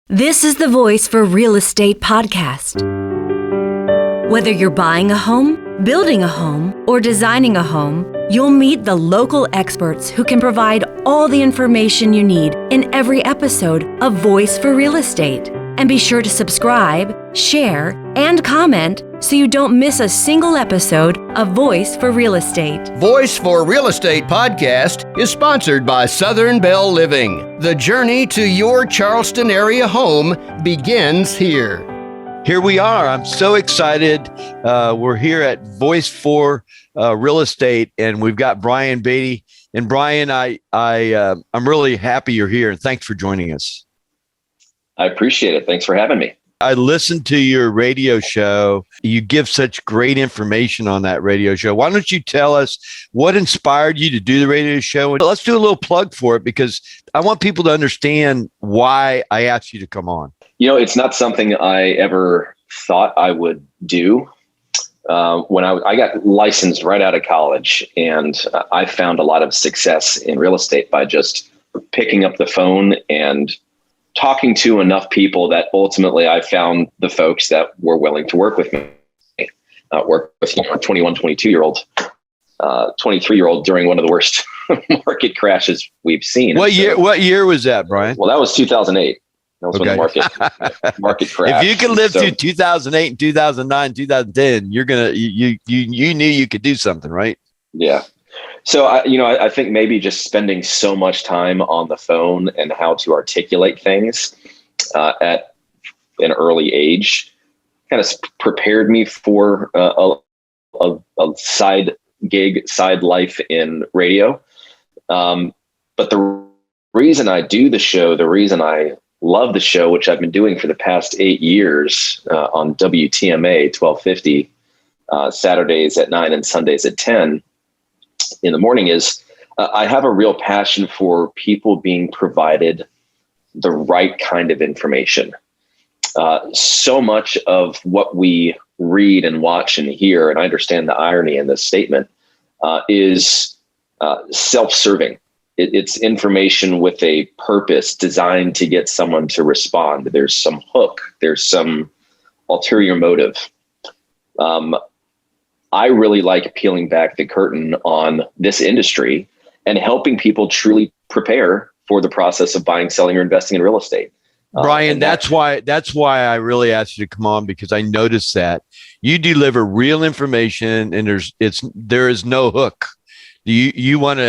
This is the Voice for Real Estate podcast. Whether you're buying a home, building a home, or designing a home, you'll meet the local experts who can provide all the information you need in every episode of Voice for Real Estate. And be sure to subscribe, share, and comment so you don't miss a single episode of Voice for Real Estate. Voice for Real Estate podcast is sponsored by Southern Bell Living. The journey to your Charleston area home begins here. Here we are. I'm so excited. We're here at Voice for Real Estate, and we've got Brian Beatty. And Brian, I'm really happy you're here, and thanks for joining us. I appreciate it. Thanks for having me. I listened to your radio show. You give such great information on that radio show. Why don't you tell us what inspired you to do the radio show? And let's do a little plug for it, because I want people to understand why I asked you to come on. You know, it's not something I ever thought I would do. When I got licensed right out of college, and I found a lot of success in real estate by just picking up the phone and talking to enough people that ultimately I found the folks that were willing to work with me. Work with a 21, 22-year-old, 23-year-old during one of the worst market crashes we've seen. What year was that, Brian? Well, that was 2008. That was when the market crashed. If you could live through 2008 and 2009, 2010, you knew you could do something, right? Yeah. So, I think maybe just spending so much time on the phone and how to articulate things at an early age kind of prepared me for a side gig, side life in radio. But the reason I do the show, the reason I love the show, which I've been doing for the past 8 years on WTMA 1250, Saturdays at 9 and Sundays at 10 in the morning, is I have a real passion for people being provided the right kind of information. So much of what we read and watch and hear, and I understand the irony in this statement, is self-serving. It's information with a purpose designed to get someone to respond. There's some hook. There's some ulterior motive. I really like peeling back the curtain on this industry and helping people truly prepare for the process of buying, selling, or investing in real estate. Brian, that's why I really asked you to come on, because I noticed that you deliver real information and there is no hook. You want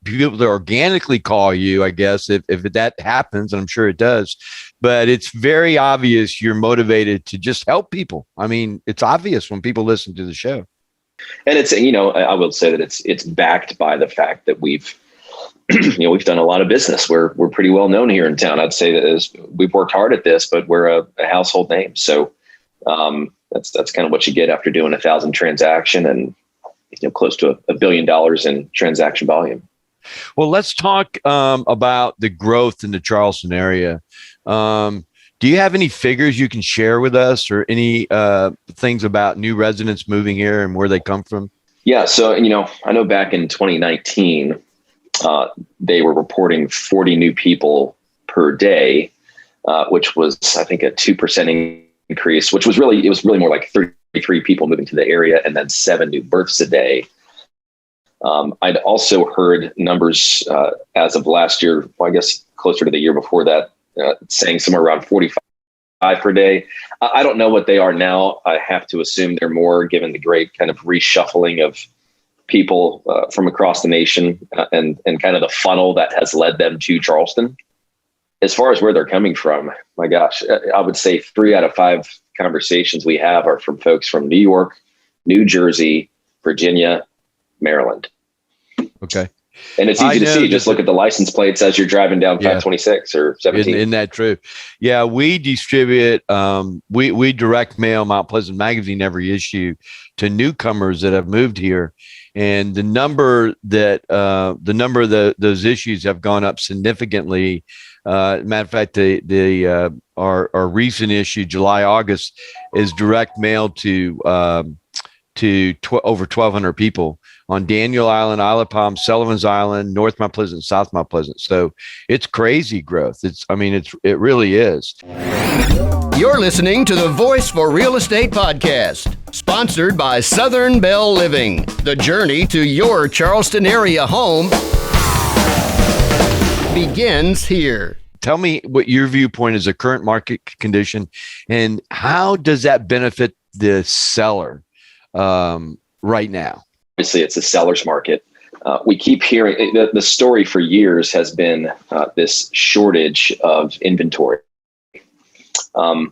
people to organically call you, I guess, if that happens, and I'm sure it does. But it's very obvious you're motivated to just help people. I mean, it's obvious when people listen to the show. And it's, I will say that it's backed by the fact that we've done a lot of business. We're pretty well known here in town. I'd say that we've worked hard at this, but we're a household name. So that's kind of what you get after doing 1,000 transaction and close to $1 billion in transaction volume. Well, let's talk about the growth in the Charleston area. Do you have any figures you can share with us, or any things about new residents moving here and where they come from? Yeah. So, I know back in 2019, they were reporting 40 new people per day, which was, I think, a 2% increase, which was really more like 33 people moving to the area, and then 7 new births a day. I'd also heard numbers as of last year, I guess closer to the year before that, saying somewhere around 45 per day. I don't know what they are now. I have to assume they're more, given the great kind of reshuffling of people from across the nation and kind of the funnel that has led them to Charleston. As far as where they're coming from, my gosh, I would say 3 out of 5 conversations we have are from folks from New York, New Jersey, Virginia, Maryland. Okay. And it's easy to see. Just look at the license plates as you're driving down 526 or 17. Isn't that true? Yeah, we distribute, we direct mail Mount Pleasant Magazine every issue to newcomers that have moved here. And the number of those issues have gone up significantly. Matter of fact, our recent issue, July, August, is direct mail to over 1,200 people. on Daniel Island, Isle of Palm, Sullivan's Island, North Mount Pleasant, South Mount Pleasant. So it's crazy growth. It really is. You're listening to the Voice for Real Estate podcast, sponsored by Southern Belle Living. The journey to your Charleston area home begins here. Tell me what your viewpoint is of current market condition, and how does that benefit the seller right now? Obviously, it's a seller's market. We keep hearing the story for years has been this shortage of inventory. And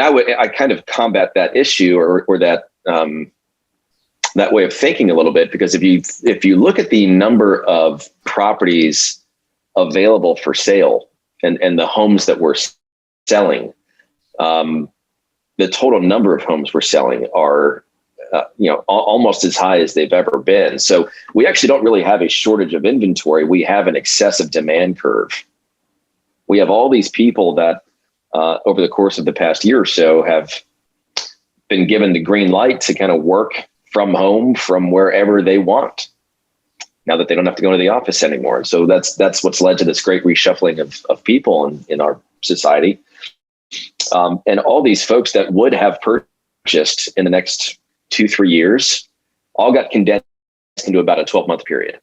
I kind of combat that issue or that that way of thinking a little bit, because if you look at the number of properties available for sale and the homes that we're selling, the total number of homes we're selling are almost as high as they've ever been. So we actually don't really have a shortage of inventory. We have an excessive demand curve. We have all these people that over the course of the past year or so have been given the green light to kind of work from home, from wherever they want, now that they don't have to go to the office anymore. And so that's what's led to this great reshuffling of people in our society. And all these folks that would have purchased in the next 2-3 years all got condensed into about a 12-month period.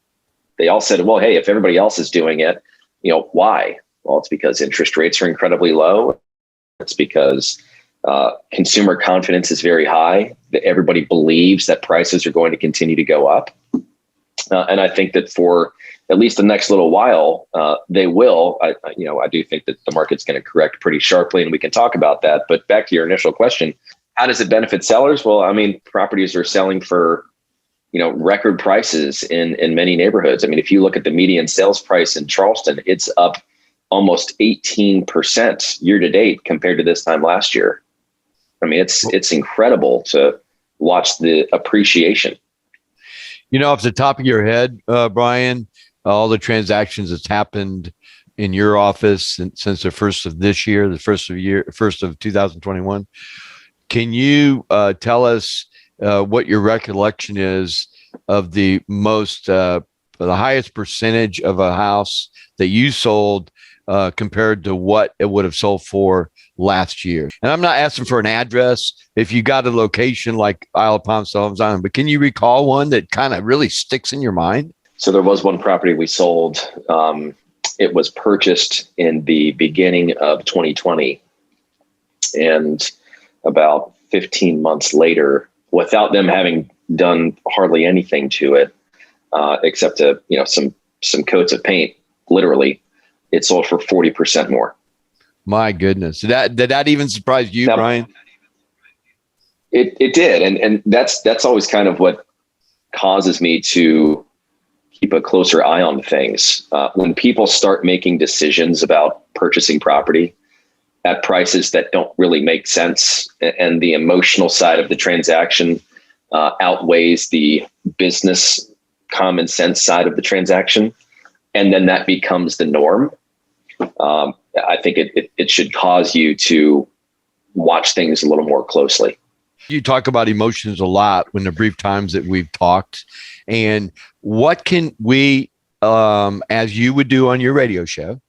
They all said, well, hey, if everybody else is doing it, why? Well, it's because interest rates are incredibly low. It's because consumer confidence is very high. That everybody believes that prices are going to continue to go up. And I think that for at least the next little while, they will. I do think that the market's going to correct pretty sharply, and we can talk about that. But back to your initial question, how does it benefit sellers? Well, I mean, properties are selling for, record prices in many neighborhoods. I mean, if you look at the median sales price in Charleston, it's up almost 18% year to date compared to this time last year. I mean, it's incredible to watch the appreciation. Off the top of your head, Brian, all the transactions that's happened in your office since the first of this year, the first of 2021, can you tell us what your recollection is of the highest percentage of a house that you sold compared to what it would have sold for last year? And I'm not asking for an address if you got a location like Isle of Palm, Sullivan's Island, but can you recall one that kind of really sticks in your mind? So there was one property we sold. It was purchased in the beginning of 2020. And about 15 months later, without them having done hardly anything to it, except some coats of paint, literally, it sold for 40% more. My goodness. Did that even surprise you, Brian? It did. And that's always kind of what causes me to keep a closer eye on things. When people start making decisions about purchasing property at prices that don't really make sense, and the emotional side of the transaction outweighs the business common sense side of the transaction, and then that becomes the norm, I think it should cause you to watch things a little more closely. You talk about emotions a lot when the brief times that we've talked. And what can we, as you would do on your radio show,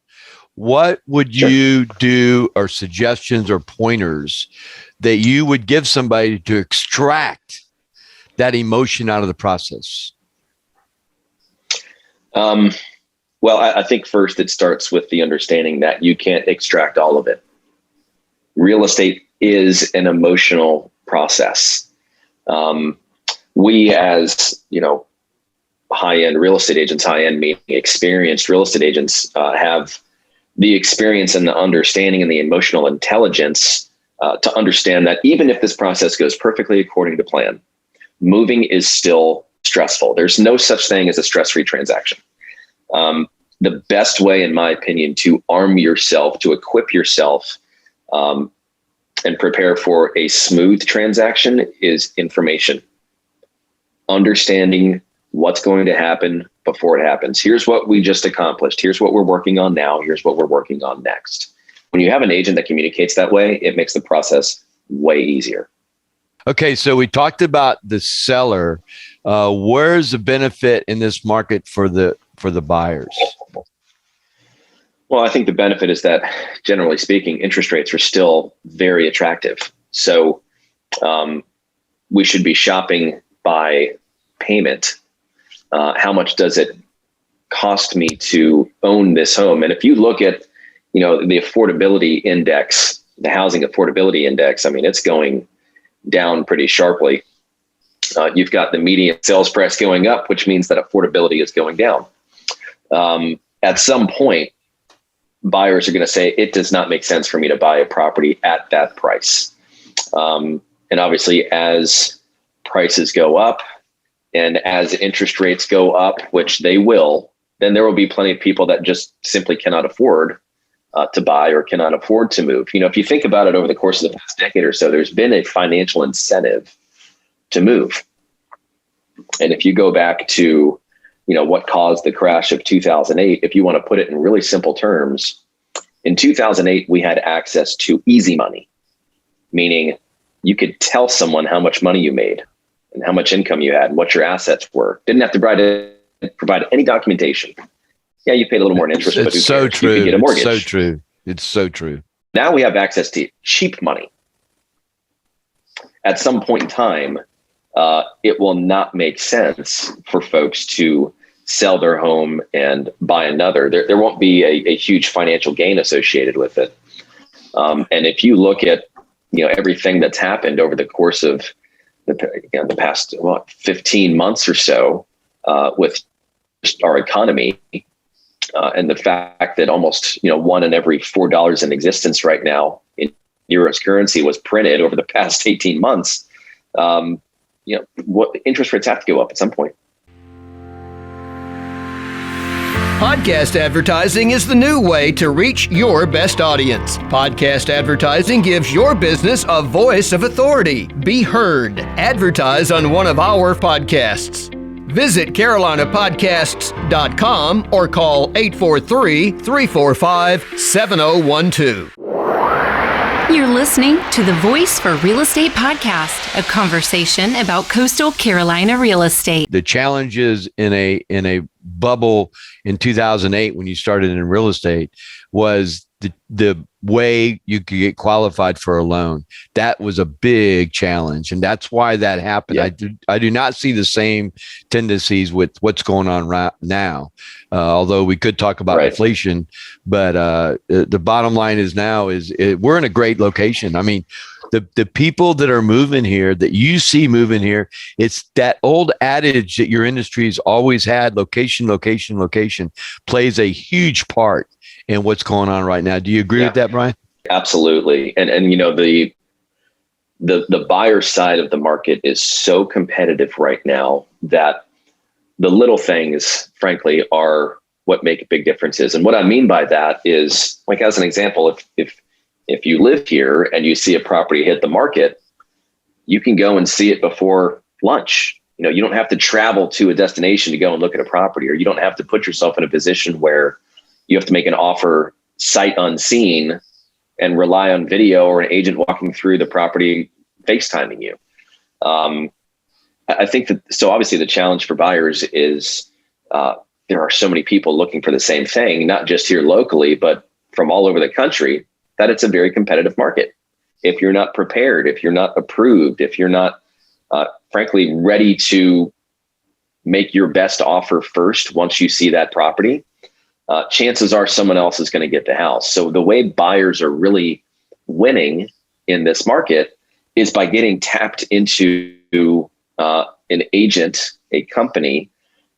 what would you do, or suggestions or pointers that you would give somebody to extract that emotion out of the process? Well, I think first it starts with the understanding that you can't extract all of it. Real estate is an emotional process. We as, high-end real estate agents, high-end meaning experienced real estate agents, have the experience and the understanding and the emotional intelligence to understand that even if this process goes perfectly according to plan, moving is still stressful. There's no such thing as a stress-free transaction. The best way, in my opinion, to arm yourself, to equip yourself, and prepare for a smooth transaction is information. Understanding what's going to happen before it happens. Here's what we just accomplished. Here's what we're working on now. Here's what we're working on next. When you have an agent that communicates that way, it makes the process way easier. Okay, so we talked about the seller. Where's the benefit in this market for the buyers? Well, I think the benefit is that, generally speaking, interest rates are still very attractive. So we should be shopping by payment. How much does it cost me to own this home? And if you look at, the affordability index, the housing affordability index, I mean, it's going down pretty sharply. You've got the median sales price going up, which means that affordability is going down. At some point, buyers are going to say, it does not make sense for me to buy a property at that price. And obviously, as prices go up and as interest rates go up, which they will, then there will be plenty of people that just simply cannot afford to buy or cannot afford to move. If you think about it, over the course of the past decade or so, there's been a financial incentive to move. And if you go back to, what caused the crash of 2008, if you want to put it in really simple terms, in 2008, we had access to easy money, meaning you could tell someone how much money you made and how much income you had and what your assets were. Didn't have to provide any documentation. Yeah, you paid a little more in interest, but it's so true. You could get a mortgage. It's so true. It's so true. Now we have access to cheap money. At some point in time, it will not make sense for folks to sell their home and buy another. There won't be a huge financial gain associated with it. And if you look at, everything that's happened over the course of the past 15 months or so with our economy, and the fact that almost one in every $4 in existence right now in euros currency was printed over the past 18 months, what interest rates have to go up at some point. Podcast advertising is the new way to reach your best audience. Podcast advertising gives your business a voice of authority. Be heard. Advertise on one of our podcasts. Visit carolinapodcasts.com or call 843-345-7012. You're listening to the Voice for Real Estate podcast, a conversation about coastal Carolina real estate. The challenges in a bubble in 2008 when you started in real estate was the way you could get qualified for a loan. That was a big challenge, and that's why that happened. Yeah. I do not see the same tendencies with what's going on right now. Although we could talk about inflation, but the bottom line is we're in a great location. I mean, the people that are moving here, that you see moving here, it's that old adage that your industry's always had: location, location, location, plays a huge part in what's going on right now. Do you agree with that, Brian? Absolutely. And the buyer side of the market is so competitive right now that the little things, frankly, are what make big differences. And what I mean by that is, like, as an example, if you live here and you see a property hit the market, you can go and see it before lunch. You don't have to travel to a destination to go and look at a property, or you don't have to put yourself in a position where you have to make an offer sight unseen and rely on video or an agent walking through the property FaceTiming you. I think that, so obviously the challenge for buyers is there are so many people looking for the same thing, not just here locally, but from all over the country, that it's a very competitive market. If you're not prepared, if you're not approved, if you're not, frankly, ready to make your best offer first once you see that property, chances are someone else is going to get the house. So the way buyers are really winning in this market is by getting tapped into an agent, a company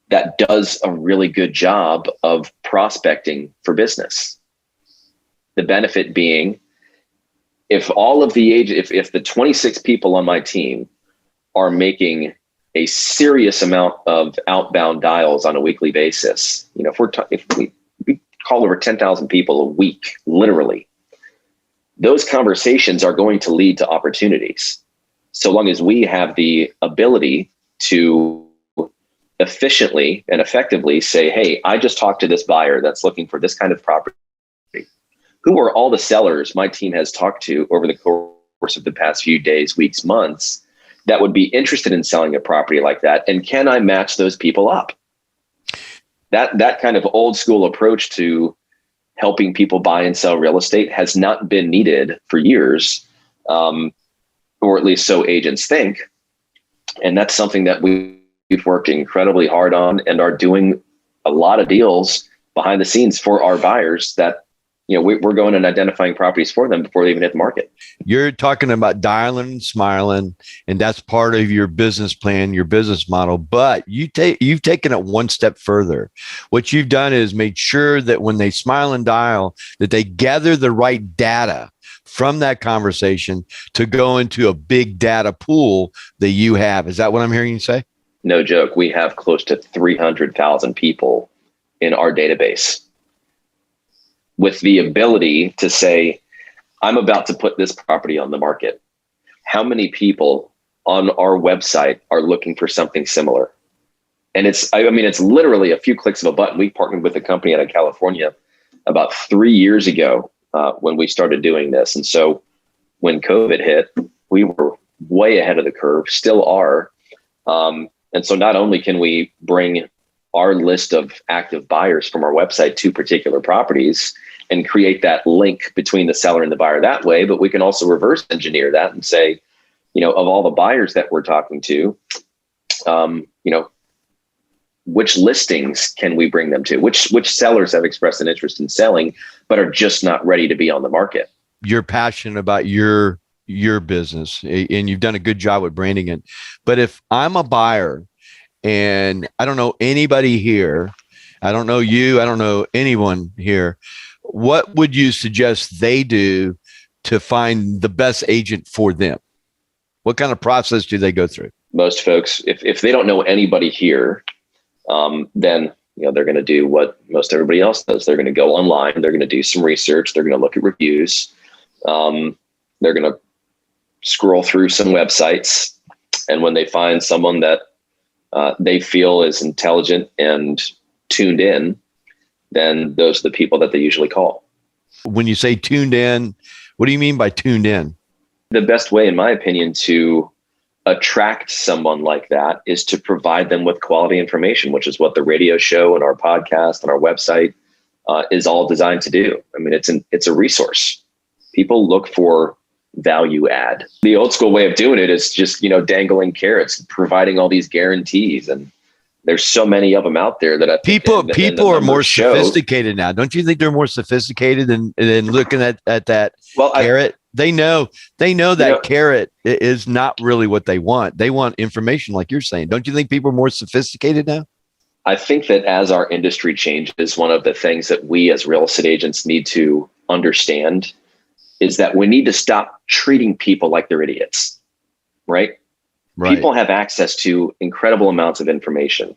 that does a really good job of prospecting for business. The benefit being, if all of the if the 26 people on my team are making a serious amount of outbound dials on a weekly basis, if we call over 10,000 people a week, literally, those conversations are going to lead to opportunities. So long as we have the ability to efficiently and effectively say, hey, I just talked to this buyer that's looking for this kind of property. Who are all the sellers my team has talked to over the course of the past few days, weeks, months that would be interested in selling a property like that? And can I match those people up? That kind of old school approach to helping people buy and sell real estate has not been needed for years, or at least so agents think. And that's something that we've worked incredibly hard on and are doing a lot of deals behind the scenes for our buyers that, we're going and identifying properties for them before they even hit the market. You're talking about dialing and smiling, and that's part of your business plan, your business model. But you've taken it one step further. What you've done is made sure that when they smile and dial, that they gather the right data from that conversation to go into a big data pool that you have. Is that what I'm hearing you say? No joke. We have close to 300,000 people in our database with the ability to say, I'm about to put this property on the market. How many people on our website are looking for something similar? And it's literally a few clicks of a button. We partnered with a company out of California about 3 years ago when we started doing this. And so when COVID hit, we were way ahead of the curve, still are. And so not only can we bring our list of active buyers from our website to particular properties and create that link between the seller and the buyer that way, but we can also reverse engineer that and say, of all the buyers that we're talking to, which listings can we bring them to? Which sellers have expressed an interest in selling, but are just not ready to be on the market? You're passionate about your business, and you've done a good job with branding it. But if I'm a buyer and I don't know anybody here, I don't know you, I don't know anyone here, what would you suggest they do to find the best agent for them? What kind of process do they go through? Most folks, if they don't know anybody here, then they're going to do what most everybody else does. They're going to go online. They're going to do some research. They're going to look at reviews. They're going to scroll through some websites. And when they find someone that they feel is intelligent and tuned in, then those are the people that they usually call. When you say tuned in, what do you mean by tuned in? The best way, in my opinion, to attract someone like that is to provide them with quality information, which is what the radio show and our podcast and our website is all designed to do. I mean, it's a resource. People look for value add. The old school way of doing it is just, dangling carrots, providing all these guarantees. And there's so many of them out there that people are more sophisticated now. Don't you think they're more sophisticated than looking at that carrot? They know that carrot is not really what they want. They want information, like you're saying. Don't you think people are more sophisticated now? I think that as our industry changes, one of the things that we as real estate agents need to understand is that we need to stop treating people like they're idiots, right? People have access to incredible amounts of information.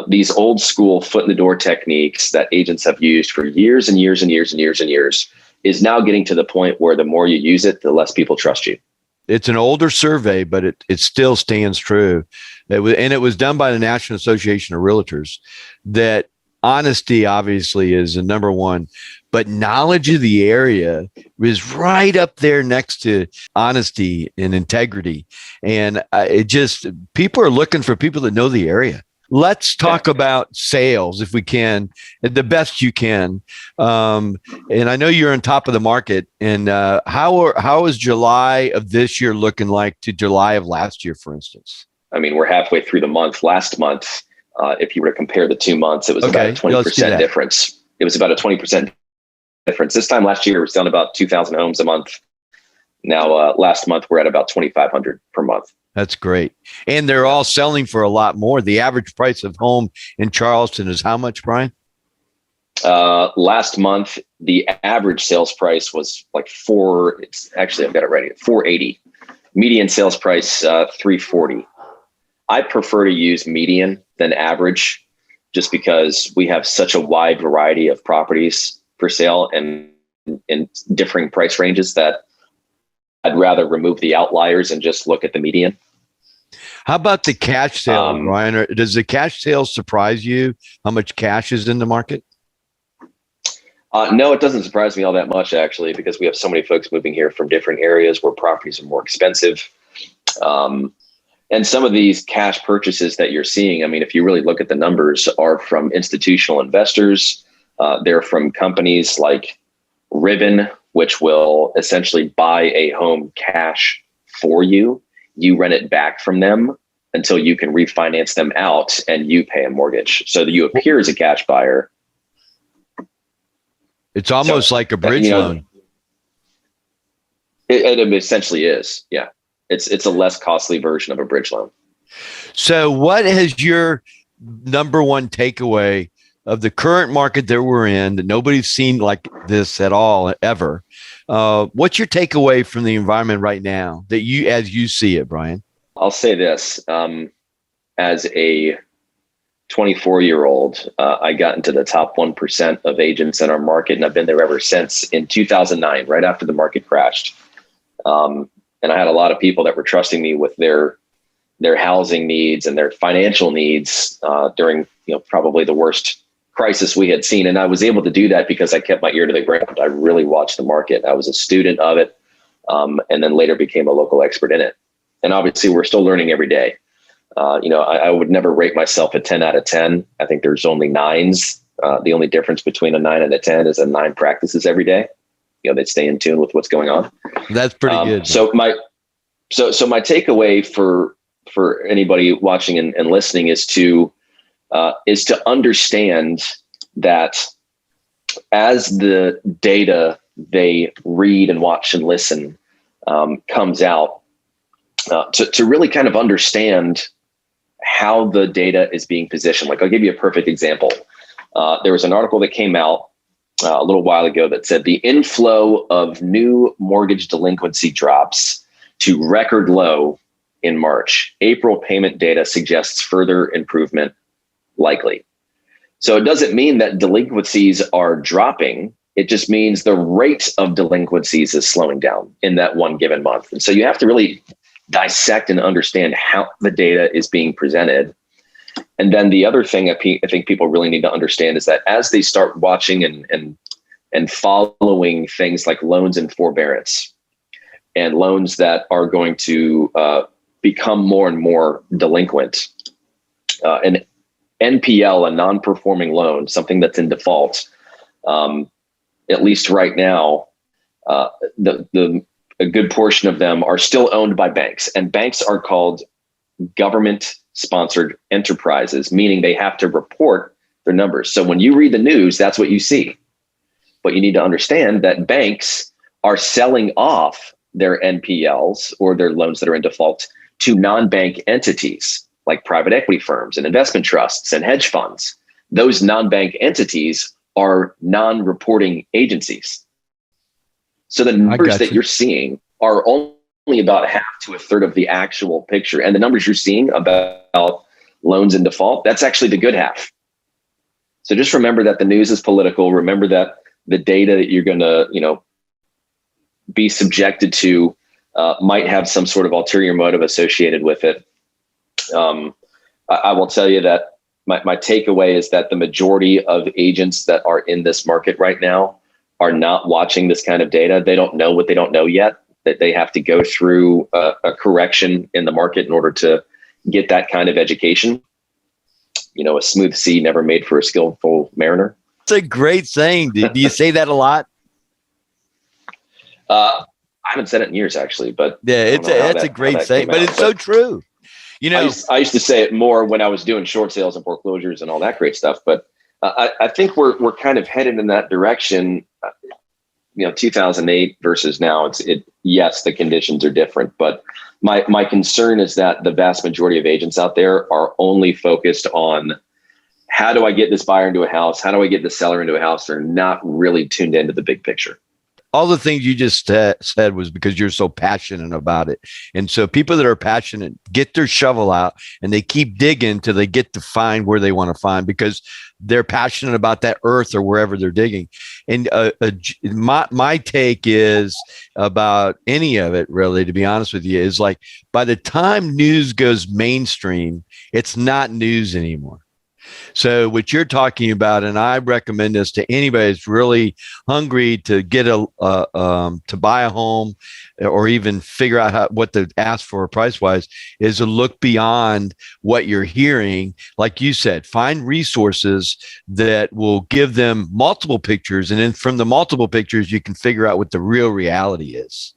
These old school foot in the door techniques that agents have used for years and years and years and years and years is now getting to the point where the more you use it, the less people trust you. It's an older survey, but it still stands true. It was done by the National Association of Realtors that honesty obviously is the number one, but knowledge of the area is right up there next to honesty and integrity. And people are looking for people that know the area. Let's talk about sales if we can, the best you can. And I know you're on top of the market. And how is July of this year looking like to July of last year, for instance? I mean, we're halfway through the month. Last month, if you were to compare the 2 months, it was about a 20% difference. It was about a 20% difference. This time last year, we were selling about 2,000 homes a month. Now, last month, we're at about 2,500 per month. That's great. And they're all selling for a lot more. The average price of home in Charleston is how much, Brian? Last month, the average sales price was like I've got it right here, 480. Median sales price, 340. I prefer to use median than average just because we have such a wide variety of properties for sale and in differing price ranges that I'd rather remove the outliers and just look at the median. How about the cash sale, Brian? Does the cash sale surprise you? How much cash is in the market? No, it doesn't surprise me all that much, actually, because we have so many folks moving here from different areas where properties are more expensive. And some of these cash purchases that you're seeing, I mean, if you really look at the numbers, are from institutional investors. They're from companies like Ribbon, which will essentially buy a home cash for you. You rent it back from them until you can refinance them out and you pay a mortgage. So that you appear as a cash buyer. It's almost like a bridge loan. It essentially is. Yeah. It's a less costly version of a bridge loan. So what has your number one takeaway of the current market that we're in, that nobody's seen like this at all, ever? What's your takeaway from the environment right now that you, as you see it, Brian? I'll say this, as a 24-year-old, I got into the top 1% of agents in our market, and I've been there ever since. In 2009, right after the market crashed. And I had a lot of people that were trusting me with their housing needs and their financial needs during, probably the worst crisis we had seen. And I was able to do that because I kept my ear to the ground. I really watched the market. I was a student of it, and then later became a local expert in it. And obviously, we're still learning every day. I would never rate myself a 10 out of 10. I think there's only 9s. The only difference between a 9 and a 10 is a 9 practices every day. They stay in tune with what's going on. That's pretty good. So my takeaway for anybody watching and listening is to understand that as the data they read and watch and listen comes out, to really kind of understand how the data is being positioned. Like, I'll give you a perfect example. There was an article that came out a little while ago that said the inflow of new mortgage delinquency drops to record low in March. April payment data suggests further improvement likely. So it doesn't mean that delinquencies are dropping. It just means the rate of delinquencies is slowing down in that one given month. And so you have to really dissect and understand how the data is being presented. And then the other thing I think people really need to understand is that as they start watching and following things like loans in forbearance and loans that are going to become more and more delinquent, an NPL, a non-performing loan, something that's in default, at least right now, a good portion of them are still owned by banks, and banks are called government-sponsored enterprises, meaning they have to report their numbers. So when you read the news, that's what you see. But you need to understand that banks are selling off their NPLs or their loans that are in default to non-bank entities like private equity firms and investment trusts and hedge funds. Those non-bank entities are non-reporting agencies. So the numbers that you're seeing are only about half to a third of the actual picture. And the numbers you're seeing about loans in default, that's actually the good half. So just remember that the news is political. Remember that the data that you're going to, be subjected to might have some sort of ulterior motive associated with it. I will tell you that my takeaway is that the majority of agents that are in this market right now are not watching this kind of data. They don't know what they don't know yet, that they have to go through a correction in the market in order to get that kind of education. A smooth sea never made for a skillful mariner. It's a great saying. Do you say that a lot? I haven't said it in years, actually, but yeah, it's a great saying, but it's so true. I used to say it more when I was doing short sales and foreclosures and all that great stuff. But I think we're kind of headed in that direction. 2008 versus now, yes, the conditions are different, but my concern is that the vast majority of agents out there are only focused on how do I get this buyer into a house? How do I get the seller into a house? They're not really tuned into the big picture. All the things you just said was because you're so passionate about it. And so people that are passionate get their shovel out and they keep digging till they get to find where they want to find, because they're passionate about that earth or wherever they're digging. And my take is about any of it, really, to be honest with you, is like by the time news goes mainstream, it's not news anymore. So what you're talking about, and I recommend this to anybody that's really hungry to get to buy a home or even figure out what to ask for price wise, is to look beyond what you're hearing. Like you said, find resources that will give them multiple pictures. And then from the multiple pictures, you can figure out what the real reality is.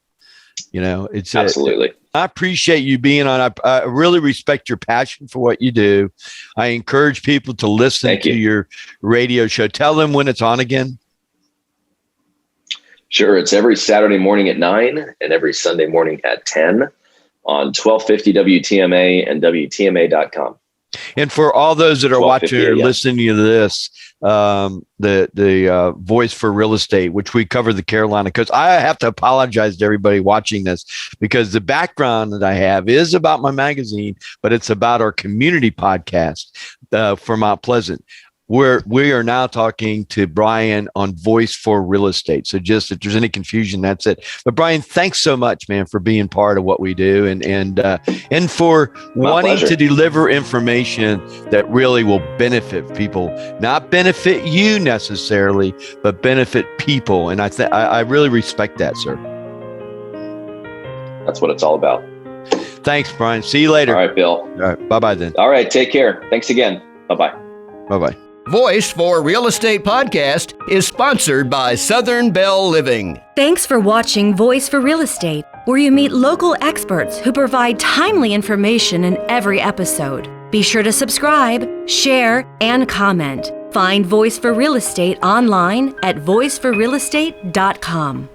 It's absolutely. I appreciate you being on. I really respect your passion for what you do. I encourage people to listen to your radio show. Tell them when it's on again. Sure. It's every Saturday morning at 9 and every Sunday morning at 10 on 1250 WTMA and WTMA.com. And for all those that are watching or listening to this, the Voice for Real Estate, which we cover the Carolina, because I have to apologize to everybody watching this because the background that I have is about my magazine, but it's about our community podcast for Mount Pleasant. We are now talking to Brian on Voice for Real Estate. So just if there's any confusion, that's it. But Brian, thanks so much, man, for being part of what we do and for wanting to deliver information that really will benefit people, not benefit you necessarily, but benefit people. And I really respect that, sir. That's what it's all about. Thanks, Brian. See you later. All right, Bill. All right. Bye-bye then. All right. Take care. Thanks again. Bye-bye. Bye-bye. Voice for Real Estate podcast is sponsored by Southern Belle Living. Thanks for watching Voice for Real Estate, where you meet local experts who provide timely information in every episode. Be sure to subscribe, share, and comment. Find Voice for Real Estate online at voiceforrealestate.com.